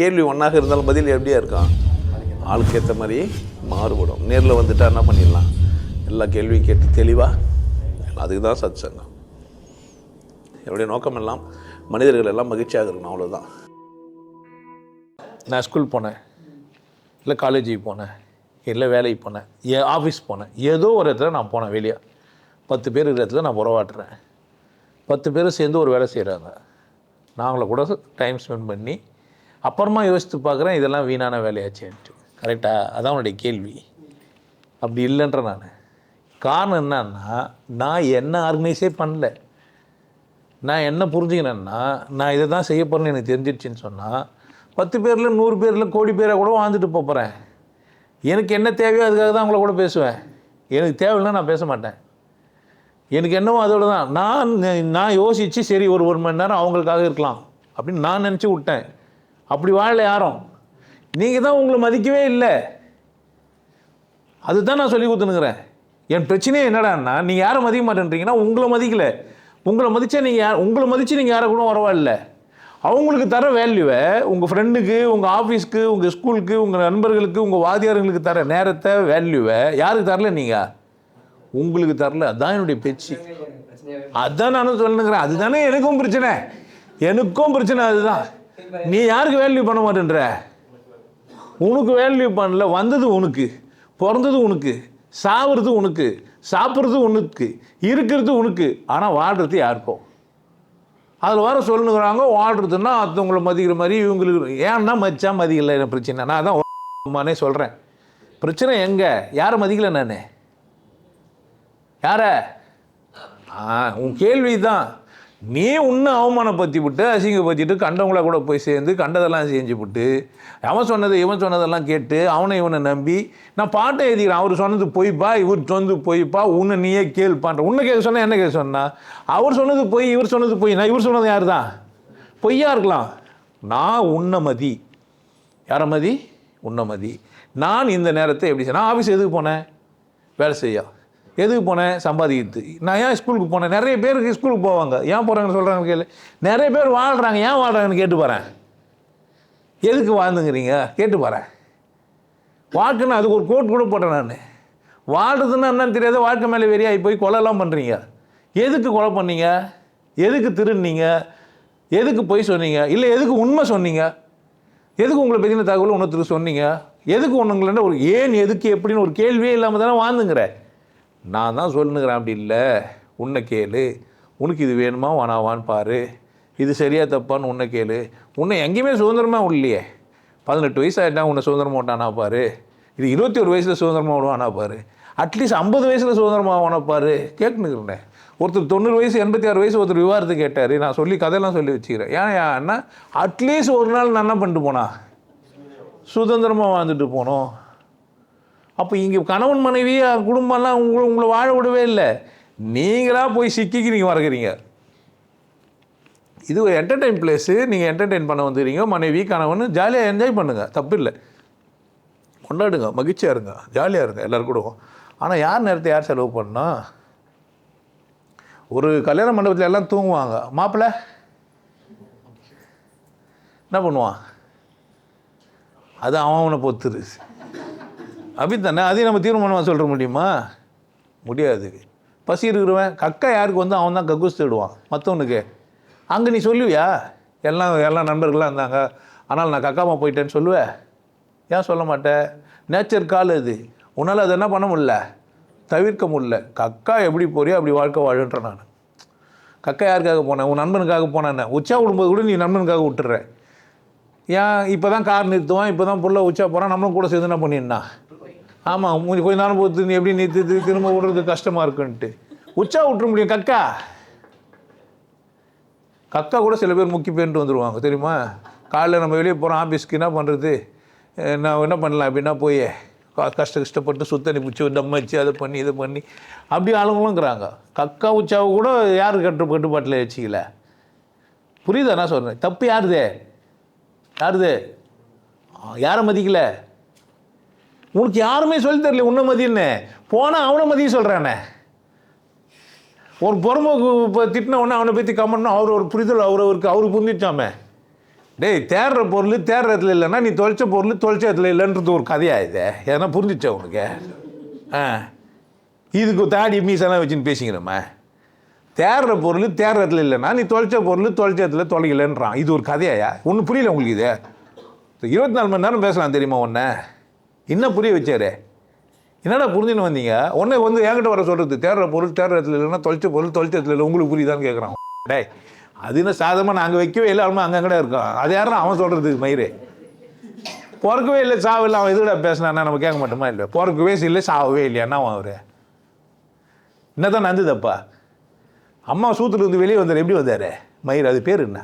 கேள்வி ஒன்றாக இருந்தாலும் பதில் எப்படியா இருக்கான், ஆளுக்கு ஏற்ற மாதிரி மாறுபடும். நேரில் வந்துட்டால் என்ன பண்ணிடலாம், எல்லா கேள்வியும் கேட்டு தெளிவாக. அதுக்கு தான் சத் சங்கம். என்னுடைய நோக்கம் எல்லாம் மனிதர்கள் எல்லாம் மகிழ்ச்சியாக இருக்கணும், அவ்வளோதான். நான் ஸ்கூல் போனேன், இல்லை காலேஜுக்கு போனேன், இல்லை வேலைக்கு போனேன், ஆஃபீஸ் போனேன், ஏதோ ஒரு இடத்துல நான் போனேன். வெளியே 10 பேர் இருக்கிற இடத்துல நான் உறவாட்டுறேன். 10 பேர் சேர்ந்து ஒரு வேலை செய்கிறாங்க. நாங்கள கூட டைம் ஸ்பெண்ட் பண்ணி அப்புறமா யோசித்து பார்க்குறேன், இதெல்லாம் வீணான வேலையாச்சேன்ட்டு. கரெக்டாக? அதான் உன்னுடைய கேள்வி. அப்படி இல்லைன்ற நான் காரணம் என்னன்னா, நான் என்ன ஆர்கனைஸே பண்ணல. நான் என்ன புரிஞ்சுக்கிறேன்னா, நான் இதை தான் செய்ய போகிறேன்னு எனக்கு தெரிஞ்சிடுச்சின்னு சொன்னால் 10 பேரில் 100 பேரில் கோடி பேரை கூட வாழ்ந்துட்டு போகிறேன். எனக்கு என்ன தேவையோ அதுக்காக தான் அவங்கள கூட பேசுவேன். எனக்கு தேவையில்லைன்னா நான் பேச மாட்டேன். எனக்கு என்னவோ அதோடு தான் நான் யோசித்து சரி ஒரு மணி நேரம் அவங்களுக்காக இருக்கலாம் அப்படின்னு நான் நினச்சி விட்டேன். அப்படி வாழலை யாரும். நீங்கள் தான் உங்களை மதிக்கவே இல்லை. அதுதான் நான் சொல்லி கொடுத்துனுங்கிறேன். என் பிரச்சனையே என்னடான்னா, நீங்கள் யாரை மதிக்க மாட்டேன்றீங்கன்னா உங்களை மதிக்கலை. உங்களை மதித்தா நீங்கள் உங்களை மதித்து நீங்கள் யாரை கூட வரவாயில்லை. அவங்களுக்கு தர வேல்யூவை உங்கள் ஃப்ரெண்டுக்கு, உங்கள் ஆஃபீஸ்க்கு, உங்கள் ஸ்கூலுக்கு, உங்கள் நண்பர்களுக்கு, உங்கள் வாத்தியார்களுக்கு தர நேரத்தை வேல்யூவை யாருக்கு தரல, நீங்கள் உங்களுக்கு தரல. அதுதான் என்னுடைய பேச்சு. அதுதான் நானும் சொல்லுங்கிறேன். அதுதானே எனக்கும் பிரச்சனை. அதுதான். நீ யாருக்கு வேல்யூ பண்ண மாட்டேன்ற? உனக்கு வேல்யூ பண்ணல. வந்தது உனக்கு, பிறந்தது உனக்கு, சாவுறது உனக்கு, சாப்பிட்றது உனக்கு, இருக்கிறது உனக்கு. ஆனால் வாழ்றது யாருக்கும். அதில் வர சொல்லுங்கிறாங்க, வாழ்றதுன்னா அடுத்தவங்களை மதிக்கிற மாதிரி இவங்களுக்கு. ஏன்னா மதிச்சா மதிக்கலை என்ன பிரச்சனை. நான் அதான் சொல்கிறேன். பிரச்சனை எங்கே? யாரை மதிக்கலை நான்? யாரை? உன் கேள்வி தான். நீ இன்னும் அவமானப்படுத்தி விட்டு, அசிங்கப்படுத்திட்டு, கண்டவங்கள கூட போய் சேர்ந்து கண்டதெல்லாம் செஞ்சு விட்டு, அவன் சொன்னது இவன் சொன்னதெல்லாம் கேட்டு இவனை நம்பி நான் பாட்டை எழுதிக்கிறேன். அவர் சொன்னது பொய்ப்பா, இவர் சொன்னது பொய்ப்பா, உன்னை நீயே கேள்ப்பான்ற. உன்னை கேட்க சொன்னால் என்ன கேட்க சொன்னா? அவர் சொன்னது பொய், இவர் சொன்னது பொய். நான் இவர் சொன்னது யார் தான்? பொய்யா இருக்கலாம். நான் உன்னமதி. யாரை மதி? உன்னமதி. நான் இந்த நேரத்தை எப்படி செய்ய? நான் ஆஃபீஸ் எதுக்கு போனேன்? வேலை செய்ய. எதுக்கு போனேன்? சம்பாதிக்கிறது. நான் ஏன் ஸ்கூலுக்கு போனேன்? நிறைய பேருக்கு ஸ்கூலுக்கு போவாங்க. ஏன் போகிறாங்கன்னு சொல்கிறாங்கன்னு கேளு. நிறைய பேர் வாழ்கிறாங்க. ஏன் வாழ்கிறாங்கன்னு கேட்டு போகிறேன். எதுக்கு வாழ்ந்துங்கிறீங்க கேட்டு போகிறேன். வாழ்க்கைன்னு அதுக்கு ஒரு கோட் கூட போட்டேன் நான். வாழ்றதுன்னா என்னன்னு தெரியாத வாழ்க்கை மேலே வெறியாகி போய் கொலைலாம் பண்ணுறீங்க. எதுக்கு கொலை பண்ணீங்க? எதுக்கு திருநீங்க? எதுக்கு பொய் சொன்னீங்க? இல்லை எதுக்கு உண்மை சொன்னீங்க? எதுக்கு உங்களை பற்றின தகவல் ஒன்றுத்துக்கு சொன்னீங்க? எதுக்கு ஒன்றுங்கள ஒரு ஏன் எதுக்கு எப்படின்னு ஒரு கேள்வியே இல்லாமல் தானே வாழ்ந்துங்கிற. நான் தான் சொல்லுங்கிறேன். அப்படி இல்லை, உன்னை கேளு. உனக்கு இது வேணுமா வேணாவான்னு பாரு. இது சரியாக தப்பான்னு உன்னை கேளு. உன்னை எங்கேயுமே சுதந்திரமாக இல்லையே. 18 வயசு ஆகிட்டா உன்னை சுதந்திரமாக விட்டானா பாரு. இது 21 வயசில் சுதந்திரமாக விடுவானா பாரு. அட்லீஸ்ட் 50 வயசில் சுதந்திரமாக வானா பாரு. கேட்டுனுக்கிறேன். ஒருத்தர் 90 வயசு 86 வயசு ஒருத்தர் விவாதத்தை கேட்டார். நான் சொல்லி கதையெல்லாம் சொல்லி வச்சுக்கிறேன். ஏன்னா அட்லீஸ்ட் ஒரு நாள் நான் என்ன பண்ணிட்டு போனா, சுதந்திரமாக வாழ்ந்துட்டு போனோம். அப்போ இங்கே கணவன் மனைவி குடும்பம்லாம் உங்களை வாழ விடவே இல்லை. நீங்களாக போய் சிக்கிக்கிறீங்க வரக்கிறீங்க. இது ஒரு என்டர்டெயின் பிளேஸு. நீங்கள் என்டர்டெயின் பண்ண வந்துக்கிறீங்க. மனைவி கணவன் ஜாலியாக என்ஜாய் பண்ணுங்கள், தப்பு இல்லை. கொண்டாடுங்க, மகிழ்ச்சியாக இருங்க, ஜாலியாக இருங்க எல்லோரும் கூட. ஆனால் யார் நேரத்தை யார் செலவு பண்ணால்? ஒரு கல்யாண மண்டபத்தில் எல்லாம் தூங்குவாங்க. மாப்பிள்ளை என்ன பண்ணுவான்? அது அவனை பொறுத்துரு. அப்படி தானே? அதையும் நம்ம தீர்மானமாக சொல்ல முடியுமா? முடியாது. பசி இருக்கிறவன் கக்கா யாருக்கு வந்து அவன் தான் கக்கூஸ் தேடுவான் மற்றவனுக்கு. அங்கே நீ சொல்லுவியா? எல்லாம் நண்பர்களாக இருந்தாங்க, ஆனால் நான் கக்காமல் போயிட்டேன்னு சொல்லுவேன்? ஏன் சொல்ல மாட்டேன்? நேச்சர் கால் அது. உன்னால் அதை என்ன பண்ண முடியல, தவிர்க்க முடியல. கக்கா எப்படி போறியோ அப்படி வாழ்க்கை வாழுன்ற. நான் கக்கா யாருக்காக போனேன்? உன் நண்பனுக்காக போனேன். உச்சா விடும்போது கூட நீ நண்பனுக்காக விட்டுற. ஏன் இப்போ தான் கார் நிறுத்துவான், இப்போ தான் புள்ள உச்சா போகிறான், நம்மளும் கூட சேர்ந்து என்ன பண்ணிடனா? ஆமாம், கொஞ்சம் நேரம் போட்டு நீ எப்படி நிறுத்தி திரும்ப விடுறது கஷ்டமாக இருக்குன்ட்டு உச்சா விட்டுற முடியும். கக்கா கூட சில பேர் முக்கி பேன்ட்டு வந்துடுவாங்க தெரியுமா? காலையில் நம்ம வெளியே போகிறோம் ஆஃபீஸ்க்கு, என்ன பண்ணுறது, நான் என்ன பண்ணலாம் அப்படின்னா போய் கஷ்டப்பட்டு சுத்தண்ணி பிடிச்சி தம் வச்சு அதை பண்ணி இதை பண்ணி அப்படி ஆளுங்களுங்கிறாங்க. கக்கா உச்சாவை கூட யார் கட்டுப்பாட்டில் வச்சுக்கல. புரியுதா நான் சொல்கிறேன்? தப்பு யாருதே? யாரை மதிக்கல? உனக்கு யாருமே சொல்லி தரல உன்னை மதின்னு. போனால் அவனை மதிய சொல்கிறானே. ஒரு புறம்போக்கு இப்போ திட்டின உடனே அவனை பற்றி கம்மன்னா அவர் ஒரு புரிதல் அவருக்கு புரிஞ்சிச்சாமே. டேய், தேடுற பொருள் தேடுற இடத்துல இல்லைன்னா நீ தொலைச்ச பொருள் தொலைச்ச இடத்துல இல்லைன்றது ஒரு கதையா இது? எதனா புரிஞ்சிச்சா உனக்கு? இதுக்கு தாடி மீசெல்லாம் வச்சுன்னு பேசிக்கிறோமா? தேடுற பொருள் தேடுற இடத்துல இல்லைன்னா நீ தொலைச்ச பொருள் தொலைச்ச இடத்துல தொலைக்கலன்றான். இது ஒரு கதையா? ஒன்றும் புரியல உங்களுக்கு இது? 24 மணி நேரம் பேசலாம் தெரியுமா ஒன்றை? இன்னும் புரிய வச்சாரு. என்னடா புரிஞ்சுன்னு வந்தீங்க? உடனே வந்து என்கிட்ட வர சொல்கிறது தேடுற பொருள் தேடுற இடத்துல இல்லைன்னா தொலைச்ச பொருள் தொலைச்ச இடத்துல இல்லை. உங்களுக்கு புரியுதான்னு கேட்குறான். டேய், அது என்ன சாதமாக நாங்கள் வைக்கவே இல்லை, அவனும் அங்கங்கட இருக்கோம். அது யாரும் அவன் சொல்கிறது மயிறு? பிறக்கவே இல்லை சாவில்லை அவன் எதுடா பேசினான்னா நம்ம கேட்க மாட்டோமா? இல்லை, பிறக்கவே இல்லை சாவவே இல்லையான்னா அவன் அவர் என்னதான் நந்துதப்பா? அம்மா சூத்துலேருந்து வெளியே வந்தார், எப்படி வந்தார் மயிர்? அது பேர் என்ன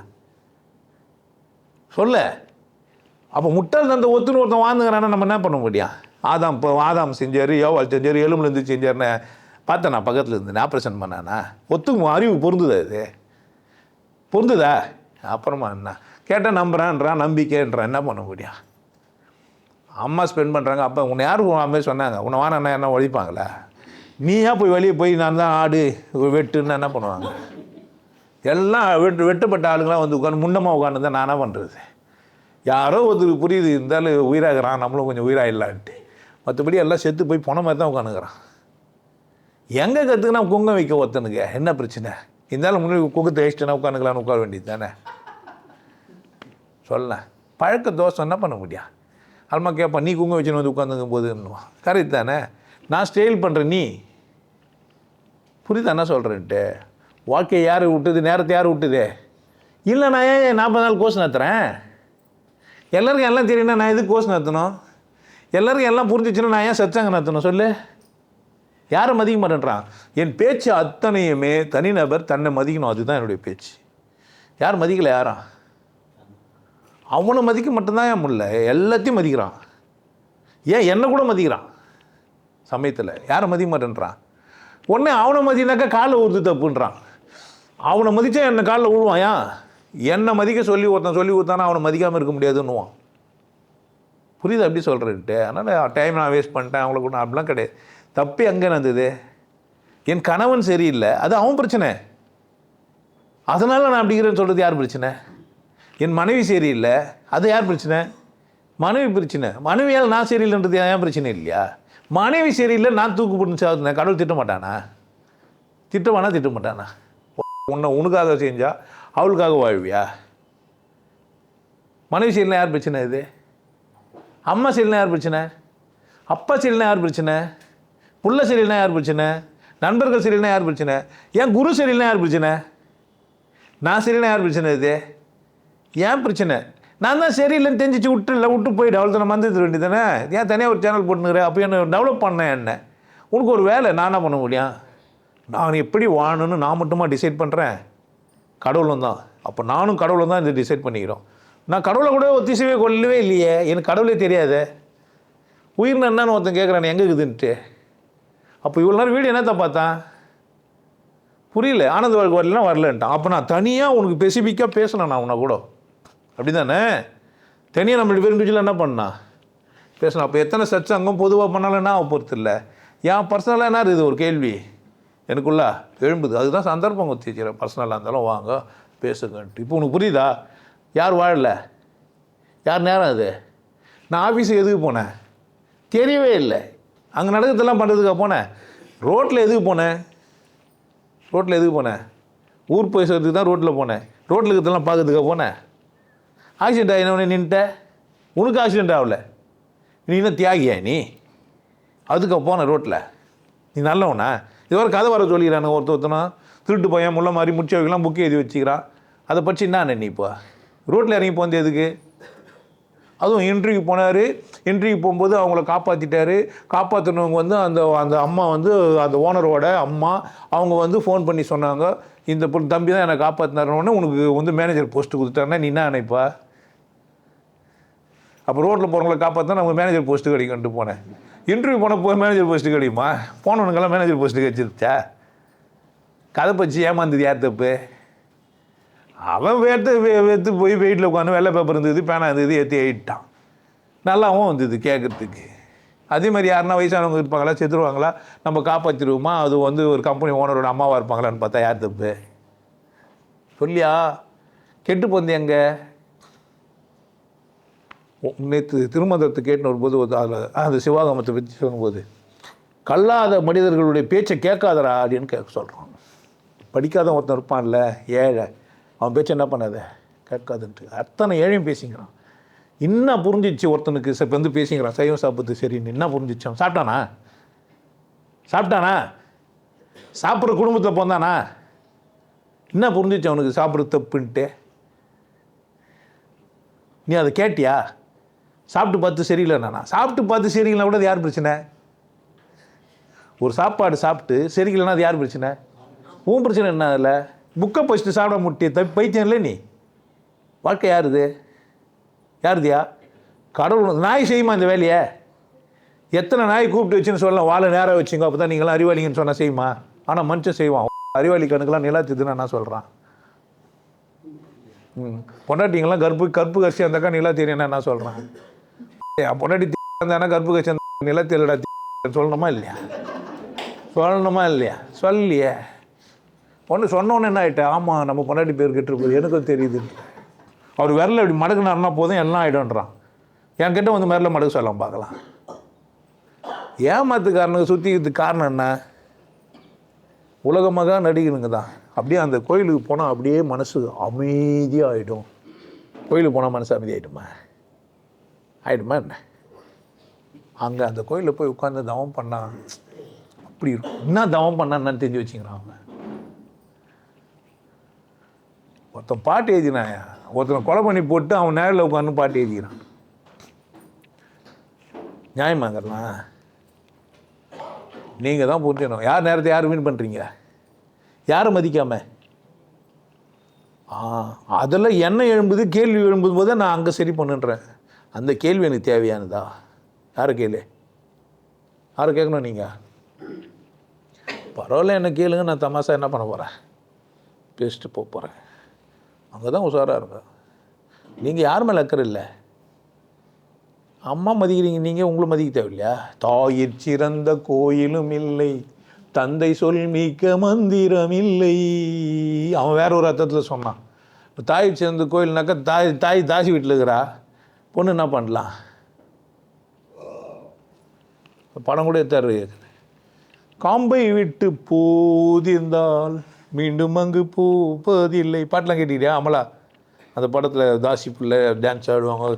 சொல்ல? அப்போ முட்டாள் தந்த ஒத்துன்னு ஒருத்தன் வாழ்ந்துங்கிறானா நம்ம என்ன பண்ண முடியும்? ஆதாம் செஞ்சார், யோவால் செஞ்சார், எலும்புலேருந்து செஞ்சார்னு பார்த்தேன் நான் பக்கத்தில் இருந்து. ஆப்ரேஷன் பண்ணானா? அறிவு பொருந்துதா? இது பொருந்துதா? அப்புறமா என்ன கேட்டால் நம்புறான்றான், நம்பிக்கைன்றான். என்ன பண்ண முடியும்? அம்மா ஸ்பெண்ட் பண்ணுறாங்க. அப்போ உன்னை யாரும் அம்மே சொன்னாங்க? உன்னை வானா என்ன ஒழிப்பாங்களா? நீயா போய் வெளியே போய் நான் தான் ஆடு வெட்டுன்னு என்ன பண்ணுவாங்க? எல்லாம் வெட்டப்பட்ட ஆளுங்களாம் வந்து உட்காந்து முன்னமாக உட்காந்து தான் நானாக பண்ணுறது. யாரோ ஒருத்தருக்கு புரியுது, இருந்தாலும் உயிராகிறான், நம்மளும் கொஞ்சம் உயிராகிடலான்ட்டு. மற்றபடி எல்லாம் செத்து போய் போன மாதிரி தான் உட்காந்துக்கிறான். எங்கே கற்றுக்குனா குங்கம் வைக்க ஒருத்தனுக்கு என்ன பிரச்சனை? இருந்தாலும் முன்னாடி குங்கத்தை வச்சுட்டுனா உட்காந்துக்கலான்னு உட்கார வேண்டியது தானே? சொல்ல பழக்க தோசை என்ன பண்ண முடியும்? அல்மா கேட்பான், நீ குங்கம் வச்சுன்னு வந்து உட்காந்துக்கும் போதுன்னுவான். கரெக்ட் தானே? நான் ஸ்டைல் பண்ணுறேன், நீ புரியுதா என்ன சொல்கிறேன்ட்டு? வாழ்க்கையை யார் விட்டுது, நேரத்தை யார் விட்டுது? இல்லை, நான் ஏன் 40 நாள் கோர்ஸ் நடத்துகிறேன்? எல்லாருக்கும் எல்லாம் தெரியும்னா நான் எதுக்கு கோர்ஸ் நடத்தணும்? எல்லாருக்கும் எல்லாம் புரிஞ்சிச்சுன்னா நான் ஏன் சச்சாங்க நடத்தணும் சொல்லு? யாரை மதிக்க மாட்டேன்றான்? என் பேச்சு அத்தனையுமே தனிநபர் தன்னை மதிக்கணும், அதுதான் என்னுடைய பேச்சு. யார் மதிக்கலை? யாரா? அவனை மதிக்க மட்டும்தான் ஏன் முடியல, எல்லாத்தையும் மதிக்கிறான். ஏன் என்னை கூட மதிக்கிறான் சமயத்தில்? யாரை மதிக்க மாட்டேன்றான்? உடனே அவனை மதினாக்கா காலில் ஊற்று தப்புன்றான். அவனை மதித்தா என்னை காலில் விழுவான். ஏன் என்னை மதிக்க சொல்லி ஒருத்தன் சொல்லி கொடுத்தானா அவனை மதிக்காமல் இருக்க முடியாதுன்னுவான். புரியுது அப்படி சொல்கிறேன்ட்டு? அதனால் டைம் நான் வேஸ்ட் பண்ணிட்டேன் அவங்கள கூட அப்படிலாம் கிடையாது. தப்பி அங்கே நடந்தது. என் கணவன் சரியில்லை, அது அவன் பிரச்சனை. அதனால் நான் அப்படிங்கிறேன்னு சொல்கிறது யார் பிரச்சனை? என் மனைவி சரியில்லை, அது யார் பிரச்சனை? மனைவி பிரச்சனை. மனைவியால் நான் சரியில்லைன்றது ஏன் பிரச்சனை இல்லையா? மனைவி சரியில்லை, நான் தூக்கு போட்டு சாகுறேன். கடவுள் திட்ட மாட்டானா? திட்டமானா திட்ட மாட்டானா? உன்னை உனக்காக செஞ்சா அவளுக்காக வாழ்வியா? மனைவி சரியில்லை யார் பிரச்சனை? இது அம்மா சரியில்லை யார் பிரச்சனை? அப்பா சரியில்லை யார் பிரச்சனை? புள்ள சரியில்லைனா யார் பிரச்சனை? நண்பர்கள் சரியில்லைனா யார் பிரச்சனை? ஏன் குரு சரியில்லைனா யார் பிரச்சனை? நான் சரியில்லைனா யார் பிரச்சனை? இது ஏன் பிரச்சனை? நான் தான் சரியில்லைன்னு தெரிஞ்சிச்சு விட்டு போயிடு. அவள் தான் மந்திர வேண்டியது தானே? ஏன் தனியாக ஒரு சேனல் போட்டுனுக்கிறேன்? அப்போ என்ன டெவலப் பண்ணேன்? என்ன உனக்கு ஒரு வேலை, நான் என்ன பண்ண முடியும்? நான் எப்படி வாழணும்னு நான் மட்டுமா டிசைட் பண்ணுறேன்? கடவுளும் தான். அப்போ நானும் கடவுளும் தான் இதை டிசைட் பண்ணிக்கிறோம். நான் கடவுளை கூட ஒத்திசைவே கொள்ளவே இல்லையே, எனக்கு கடவுளே தெரியாது. உயிர்னா என்னன்னு ஒருத்தன் கேட்குறான், எங்கே இருக்குதுன்ட்டு. அப்போ இவ்வளோ நேரம் வீடியோ என்னத்த பார்த்தான்? புரியல. ஆனந்த வாழ்க்கை வரலன்னா வரலன்ட்டான். அப்போ நான் தனியாக உனக்கு ஸ்பெசிஃபிக்காக பேசணும். நான் உன்னை கூட அப்படி தானே தனியாக நம்ம பேர் இண்டிவிஜுவலாக என்ன பண்ணா பேசணும். அப்போ எத்தனை சச்சங்கம் பொதுவாக பண்ணாலும் என்ன பொறுத்து இல்லை. ஏன் பர்சனலாக என்ன இருக்குது ஒரு கேள்வி எனக்குள்ளே எழும்புது. அதுதான் சந்தர்ப்பம் ஒத்திக்கிறேன். பர்சனலாக இருந்தாலும் வாங்க பேசுங்கன்ட்டு. இப்போ உனக்கு புரியுதா? யார் வாழலை, யார் நேரம்? அது நான் ஆஃபீஸுக்கு எதுக்கு போனேன்? தெரியவே இல்லை. அங்கே நடக்கிறதெல்லாம் பண்ணுறதுக்காக போனேன். ரோட்டில் எதுக்கு போனேன்? ஊர் போய் சேர்த்துக்கு தான் ரோட்டில் போனேன். ரோட்டில் இருக்கிறதெல்லாம் பார்க்கறதுக்காக போனேன். ஆக்சிடென்ட் ஆகினவனே நின்ட்ட. உனக்கு ஆக்சிடென்ட் ஆகல, நீ என்ன தியாகியா? நீ அதுக்கு போனேன் ரோட்டில். நீ நல்லவனா? இது வரை கதை வர சொல்லிக்கிறானு ஒருத்தனா திருட்டு பையன் முள்ள மாதிரி முடிச்ச வைக்கலாம் புக்கு எழுதி வச்சுக்கிறான். அதை பற்றி என்ன நீ இப்போ ரோட்டில் இறங்கி போந்து எதுக்கு? அதுவும் இன்டர்வியூ போனார். இன்டர்வியூ போகும்போது அவங்கள காப்பாற்றிட்டாரு. காப்பாற்றினவங்க வந்து அந்த அம்மா வந்து அந்த ஓனரோட அம்மா அவங்க வந்து ஃபோன் பண்ணி சொன்னாங்க, இந்த தம்பி தான் என்னை காப்பாற்றினாருன்னு உனக்கு வந்து மேனேஜர் போஸ்ட்டு கொடுத்துட்டாருன்னா நீ என்ன நினைப்பா? அப்போ ரோட்டில் போகிறவங்கள காப்பாற்றினா நமக்கு மேனேஜர் போஸ்ட்டு கிடைக்குன்ட்டு போனேன். இன்டர்வியூ போய் மேனேஜர் போஸ்ட்டு கிடைக்குமா? போனவனுக்கெல்லாம் மேனேஜர் போஸ்ட்டு கிடைச்சிருச்சா? கதை பச்சு ஏமாந்தது யார் தப்பு? அவன் வெத்து போய் வெயிட்டில் உட்காந்து வெள்ளை பேப்பர் இருந்தது, பேனா இருந்தது, ஏற்றி எழுட்டான். நல்லாவும் வந்தது கேட்குறதுக்கு. அதே மாதிரி யாருன்னா வயசானவங்க இருப்பாங்களா, செத்துருவாங்களா, நம்ம காப்பாற்றிடுவோமா? அது வந்து ஒரு கம்பெனி ஓனரோட அம்மாவாக இருப்பாங்களான்னு பார்த்தா யார் தப்பு சொல்லியா? கெட்டு போந்து எங்கே நேற்று திருமந்திரத்தை கேட்டுன்னு வரும்போது அதில் அந்த சிவாகமத்தை பற்றி சொல்லும்போது, கல்லாத மனிதர்களுடைய பேச்சை கேட்காதரா அப்படின்னு கேட்க சொல்கிறோம். படிக்காத ஒருத்தன் இருப்பான்ல, ஏழை, அவன் பேச்சு என்ன பண்ணாத கேட்காதுன்ட்டு அத்தனை ஏழையும் பேசிக்கிறான். இன்னும் புரிஞ்சிச்சு ஒருத்தனுக்கு இப்போ வந்து பேசிக்கிறான் சைவம் சாப்பிட்றது சரின்னு. என்ன புரிஞ்சிச்சான்? சாப்பிட்டானா சாப்பிட்ற குடும்பத்தில் போந்தானா? என்ன புரிஞ்சிச்சு அவனுக்கு சாப்பிட்றது தப்புன்ட்டு? நீ அதை கேட்டியா? சாப்பிட்டு பார்த்து சரியில்லைண்ணா. சாப்பிட்டு பார்த்து சரியில்லைனா கூட அது யார் பிரச்சனை? ஒரு சாப்பாடு சாப்பிட்டு சரியில்லைன்னா அது யார் பிரச்சனை? உன் பிரச்சனை என்ன? அதில் புக்கை படிச்சுட்டு சாப்பிட முட்டிய பைத்தியம் இல்லை நீ. வாழ்க்கை யாருது? யாருதியா? கடவுள். நாய் செய்யுமா இந்த வேலையை? எத்தனை நாய் கூப்பிட்டு வச்சுன்னு சொல்லலாம், வாழை நேராக வச்சுங்க, அப்போ தான் நீங்களாம் அறிவாளிங்கன்னு சொன்னால் செய்யுமா? ஆனால் மனுஷன் செய்வான். அறிவாளி கணக்கெலாம் நிலாத்துதுன்னு என்ன சொல்கிறான்? பொண்டாட்டிங்கெல்லாம் கற்பு கட்சி அந்தக்கா நிலா தெரியும் என்ன சொல்கிறான்? பொண்டாட்டி இருந்தானா கற்பு கட்சி அந்த நிலத்திலடா சொல்லணுமா இல்லையா? சொல்லலையே. ஒன்று சொன்னோன்னு என்ன ஆகிட்டேன்? ஆமாம், நம்ம பொண்டாட்டி பேர் கெட்டுருப்போது எனக்கும் தெரியுது. அவர் விரல இப்படி மடக்குனாருன்னா போதும் எல்லாம் ஆகிடும்ன்றான். என்கிட்ட வந்து மேரில் மடக்கு சொல்லலாம் பார்க்கலாம். ஏமாத்துக்காரனுக்கு சுற்றிக்கிறதுக்கு காரணம் என்ன? உலகமாக நடிகனுங்க தான். அப்படியே அந்த கோயிலுக்கு போனால் அப்படியே மனசு அமைதியாக ஆகிடும். கோயிலுக்கு போனால் மனசு அமைதியாகிடுமா? ஆகிடுமா என்ன? அங்கே அந்த கோயிலில் போய் உட்காந்து தவம் பண்ணால் அப்படி இருக்கும். என்ன தவம் பண்ணான்னு தெரிஞ்சு வச்சுக்கிறான் அவன். ஒருத்தன் பாட்டு எழுதினாயா, ஒருத்தனை கொலை பண்ணி போட்டு அவன் நேரில் உட்காந்து பாட்டு எழுதிக்கிறான். நியாயமாங்கலாம். நீங்கள் தான் புரிஞ்சுக்கணும். யார் நேரத்தை யார் மீன் பண்ணுறீங்க? யாரை மதிக்காமல்? அதெல்லாம் என்ன எழும்புது, கேள்வி எழும்பும் போது நான் அங்கே சரி பண்ணுன்றேன். அந்த கேள்வி எனக்கு தேவையானதா? யாரை கேளு? யாரை கேட்கணும்? நீங்கள் பரவாயில்ல என்ன கேளுங்க, நான் தமாசா என்ன பண்ண போகிறேன்? பேசிட்டு போகிறேன். அங்கே தான் உஷாராக இருங்க. நீங்கள் யார் மேலே அக்கறை இல்லை. அம்மா மதிக்கிறீங்க, நீங்கள் உங்களை மதிக்க தேவையில்லையா? தாயிற் சிறந்த கோயிலும் இல்லை, தந்தை சொல் மிக்க மந்திரம் இல்லை. அவன் வேற ஒரு அர்த்தத்தில் சொன்னான். இப்போ தாயிற் சிறந்த கோயில்னாக்கா தாய் தாசி வீட்டில் இருக்கிறா, பொண்ணு என்ன பண்ணலாம்? படம் கூட எடுத்தாரு. காம்பை விட்டு போதிருந்தால் மீண்டும் அங்கு பூப்பதில்லை. பாட்டெலாம் கேட்டுக்கிட்டியா? அமலா அந்த படத்தில் தாசி பிள்ளை டான்ஸ் ஆடுவாங்க.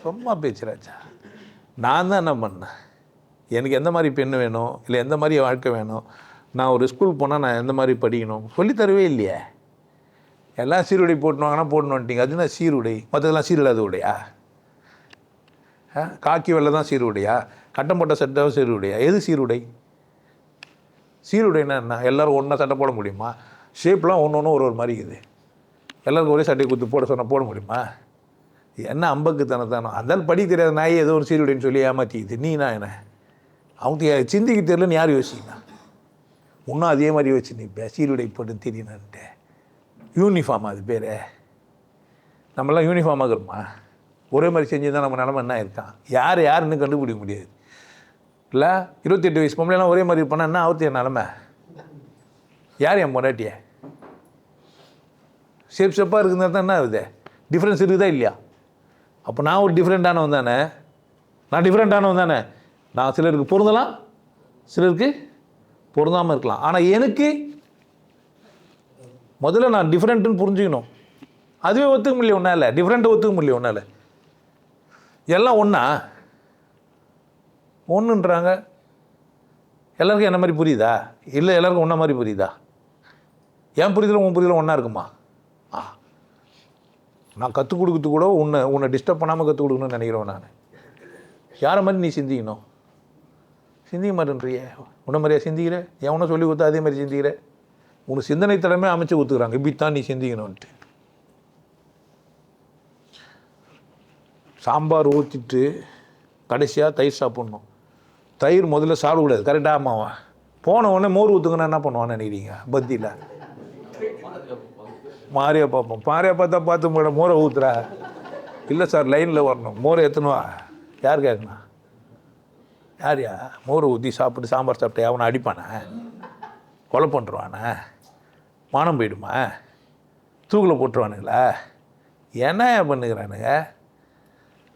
ரொம்ப பேச்சுறாச்சா. நான் தான் என்ன பண்ணேன், எனக்கு எந்த மாதிரி பெண்ணு வேணும், இல்லை எந்த மாதிரி வாழ்க்கை வேணும், நான் ஒரு ஸ்கூல் போனால் நான் எந்த மாதிரி படிக்கணும் சொல்லித்தரவே இல்லையே. எல்லாம் சீருடை போட்டுவாங்கன்னா போட்டுனுட்டீங்க. அதுனா சீருடை, மற்றதெல்லாம் சீருடாது உடையா? காக்கி வெள்ளை தான் சீருடையா? கட்டம் போட்ட சட்டை சீருடையா? எது சீருடை? சீருடைன்னா என்ன? எல்லோரும் ஒன்றா சட்டை போட முடியுமா? ஷேப்லாம் ஒன்று ஒரு மாதிரி இருக்குது. எல்லாருக்கும் ஒரே சட்டையை கொடுத்து போட சொன்னால் போட முடியுமா? என்ன அம்பக்கு தானே. அதால் படிக்க தெரியாத நாய் ஏதோ ஒரு சீருடைன்னு சொல்லி ஏமாற்றிக்குது. நீனா என்ன? அவங்க சிந்திக்க தெரியலன்னு யார் யோசிக்கணும்? இன்னும் அதே மாதிரி யோசிச்சு நீ சீருடை போட்டு தெரியணுன்ட்டு. யூனிஃபார்ம் அது பேர். நம்மளாம் யூனிஃபார்மாக இருக்குமா? ஒரே மாதிரி செஞ்சு தான் நம்ம நிலமை என்ன இருக்கான்? யாருன்னு கண்டுபிடிக்க முடியாது இல்லை. 28 வயசு பொம்பளைலாம் ஒரே மாதிரி இருப்பானா என்ன ஆகுது என் நிலமை? யார் என் பொண்டாட்டிய? ஷேப்பாக இருக்குதுன்னா தான் என்ன ஆகுது? டிஃப்ரென்ஸ் இருக்குதா இல்லையா? அப்போ நான் ஒரு டிஃப்ரெண்ட்டானவன் தானே. நான் சிலருக்கு பொருந்தலாம், சிலருக்கு பொருந்தாமல் இருக்கலாம். ஆனால் எனக்கு முதல்ல நான் டிஃப்ரெண்ட்டுன்னு புரிஞ்சுக்கணும். அதுவே ஒத்துக்க முடியல ஒன்றா, டிஃப்ரெண்ட்டை ஒத்துக்க முடியல ஒன்றால். எல்லாம் ஒன்றுன்றாங்க. எல்லாருக்கும் என்ன மாதிரி புரியுதா? இல்லை எல்லாருக்கும் ஒன்றா மாதிரி புரியுதா? என் புரிதலும் உன் புரிதலும் ஒன்றா இருக்குமா? நான் கற்றுக் கொடுக்குறது கூட உன்னை டிஸ்டர்ப் பண்ணாமல் கற்றுக் கொடுக்கணும்னு நினைக்கிறேன். நான் யாரை மாதிரி நீ சிந்திக்கணும்? சிந்திக்க மாட்டேன்றிய. உன்ன மாதிரியா சிந்திக்கிற? எவனை சொல்லி கொடுத்தா அதே மாதிரி சிந்திக்கிற? உனக்கு சிந்தனை திறமே அமைச்சு கொடுத்துக்கிறாங்க, இப்படித்தான் நீ சிந்திக்கணும்ன்ட்டு. சாம்பார் ஊற்றிட்டு கடைசியாக தயிர் சாப்பிட்ணும். தயிர் முதல்ல சாப்பிடக்கூடாது, கரெக்டாக? ஆமாவா? போன உடனே மோர் ஊற்றுங்கன்னா என்ன பண்ணுவான்னு நினைக்கிறீங்க? பத்தியில் மாரியா பார்ப்போம். மாரியா பார்த்து மேடம் மோரை ஊற்றுறா? இல்லை சார், லைனில் வரணும், மோரை எத்தணுவா. யார் கேட்கணும்? யாரையா? மோரை ஊற்றி சாப்பிட்டு சாம்பார் சாப்பிட்டு அவனை அடிப்பானே, கொலை பண்ணுறானே, மானம் போயிடுமா, தூக்கில் போட்டுருவானுங்களா? என்ன பண்ணுகிறானுங்க?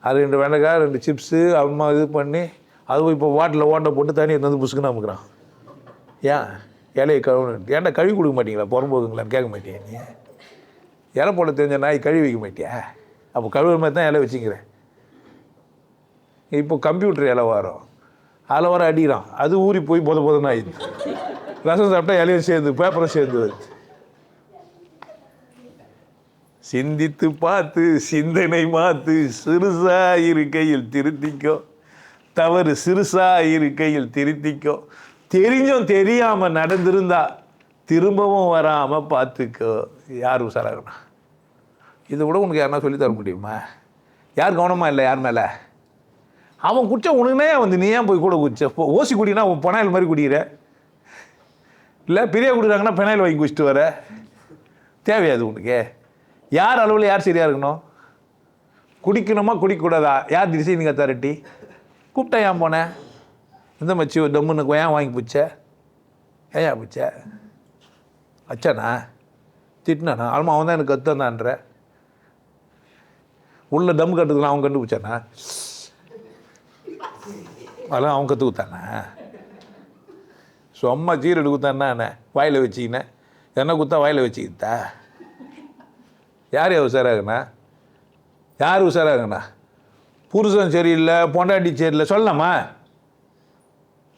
அது 2 வெண்டைக்காய் 2 சிப்ஸு அம்மா இது பண்ணி அதுவும் இப்போ வாட்டில் ஓட்டை போட்டு தண்ணி எடுத்து வந்து புசுக்குன்னு அமுக்குறான். ஏன் இலையை கழுவுன்னு ஏன்டா கழுவி கொடுக்க மாட்டீங்களா புறம்போதுங்களான்னு கேட்க மாட்டியா நீ? இலை போட தெரிஞ்ச நாய் கழுவி வைக்க மாட்டியா? அப்போ கழுவுற மாதிரி தான் இலை வச்சுக்கிறேன். இப்போ கம்ப்யூட்டர் இலை வரும், அதில் வர அடிக்கிறான், அது ஊறி போய் பொதன்னு ஆயிடுது. ரசம் சாப்பிட்டா இலையும் சேர்ந்து பேப்பரும் சேர்ந்து வருது. சிந்தித்து பார்த்து சிந்தனை மாத்து, சிறுசா இருக்கையில் திருத்திக்கோ, தவறு சிறுசா இருக்கையில் திருத்திக்கோ, தெரிஞ்சும் தெரியாமல் நடந்திருந்தா திரும்பவும் வராமல் பார்த்துக்கோ. யார் உஷாராகணும்? இதை விட உனக்கு யாருன்னா சொல்லி தர முடியுமா? யார் கவனமாக இல்லை யார் மேலே? அவன் குடிச்சா உனக்குனே வந்து நீ ஏன் போய் கூட குடிச்ச? ஓசி குடினா பெனாயில் மாதிரி குடிக்கிற, இல்லை பெரிய குடிக்கிறாங்கன்னா பெனாயில் வாங்கி குடிச்சிட்டு வர. தேவையாது உனக்கு? யார் அளவில் யார் சரியாக இருக்கணும்? குடிக்கணுமா குடிக்கக்கூடாதா? யார் டிசைனிங் அத்தாரிட்டி? கூப்பிட்டா ஏன் போனேன்? இந்த மச்சி ஒரு டம்முன்னு ஏன் வாங்கி பிடிச்ச? ஏன் பிடிச்ச? அச்சானா திட்டினானா? ஆல்மா அவன் தான் எனக்கு கற்றுந்தான்ற. உள்ள டம் கட்டுக்கலாம் அவன் கண்டுபிடிச்சானா? அதெல்லாம் அவன் கற்று கொடுத்தானே. சும்மா சீரடு கொடுத்தான்னா என்ன வாயில் வச்சிக்கினேன், என்ன கொடுத்தா வாயில் வச்சுக்கிட்டா? யார் உஷாராகண்ணா? யார் உஷாராகண்ணா? புருஷன் சரியில்லை, பொண்டாட்டி சரியில்லை சொல்லலாமா?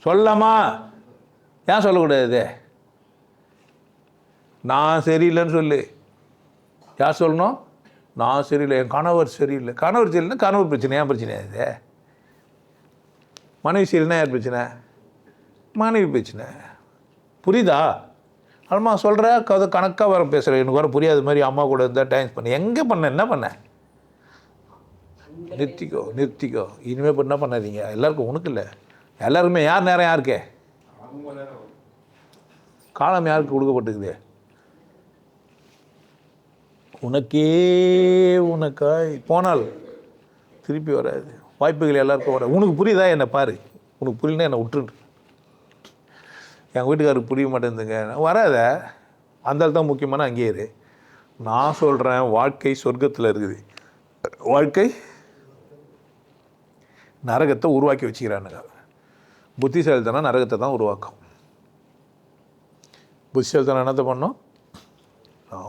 சொல்லலாமா? ஏன் சொல்லக்கூடாது? நான் சரியில்லைன்னு சொல்லு. யார் சொல்லணும்? நான் சரியில்லை, என் கணவர் சரியில்லை. கணவர் சரியில்லைன்னா கணவர் பிரச்சனை. ஏன் பிரச்சனை இது? மனைவி சரியில்லைன்னா யார் பிரச்சனை? மனைவி பிரச்சனை. புரியுதா? அம்மா சொல்கிற கதை கணக்காக வர பேசுகிறேன். எனக்கு வர புரியாத மாதிரி அம்மா கூட இருந்தால் டைம் பண்ண. எங்கே பண்ண? என்ன பண்ண? நிறுத்திக்கோ. இனிமேல் இப்போ என்ன பண்ணாதீங்க. எல்லாருக்கும் உனக்கு இல்லை, எல்லாருக்குமே. யார் நேரம் யாருக்கே? காலம் யாருக்கு கொடுக்கப்பட்டிருக்குது? உனக்காய் போனால் திருப்பி வராது. வாய்ப்புகள் எல்லாருக்கும் வர. உனக்கு புரியுதா? என்னை பாரு. உனக்கு புரியலன்னா என்னை விட்டுரு. எங்கள் வீட்டுக்காரருக்கு புரிய மாட்டேங்குதுங்க, வராத. அந்த தான் முக்கியமான அங்கேயே இரு. நான் சொல்கிறேன், வாழ்க்கை சொர்க்கத்தில் இருக்குது. வாழ்க்கை நரகத்தை உருவாக்கி வச்சுக்கிறானுங்க. புத்திசாலித்தனம் நரகத்தை தான் உருவாக்கும். புத்திசாலித்தனம் என்னத்தை பண்ணோம்?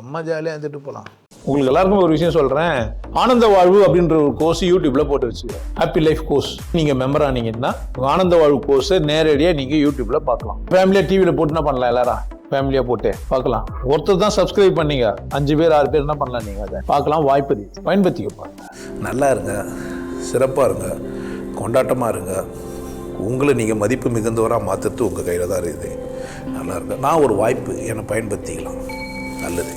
அம்மா ஜாலியாக இருந்துட்டு போகலாம். உங்களுக்கு எல்லாருக்கும் ஒரு விஷயம் சொல்கிறேன். ஆனந்த வாழ்வு அப்படின்ற ஒரு கோர்ஸ் யூடியூப்பில் போட்டு வச்சுக்கோங்க. Happy life course. நீங்கள் மெம்பர் ஆனீங்கன்னா ஆனந்த வாழ்வு கோர்ஸை நேரடியாக நீங்கள் யூடியூப்பில் பார்க்கலாம். ஃபேமிலியாக டிவியில் போட்டு என்ன பண்ணலாம்? எல்லாரும் ஃபேமிலியாக போட்டு பார்க்கலாம். ஒருத்தர் தான் சப்ஸ்கிரைப் பண்ணீங்க, 5 பேர் 6 பேர் என்ன பண்ணலாம்? நீங்கள் அதை பார்க்கலாம். வாய்ப்பு பயன்படுத்திக்க. நல்லா இருங்க, சிறப்பாக இருங்க, கொண்டாட்டமாக இருங்க. உங்களை நீங்கள் மதிப்பு மிகுந்தவராக மாற்றுறது உங்கள் கையில் தான் இருக்குது. நல்லா இருங்க. நான் ஒரு வாய்ப்பு என்னை பயன்படுத்திக்கலாம். நல்லது.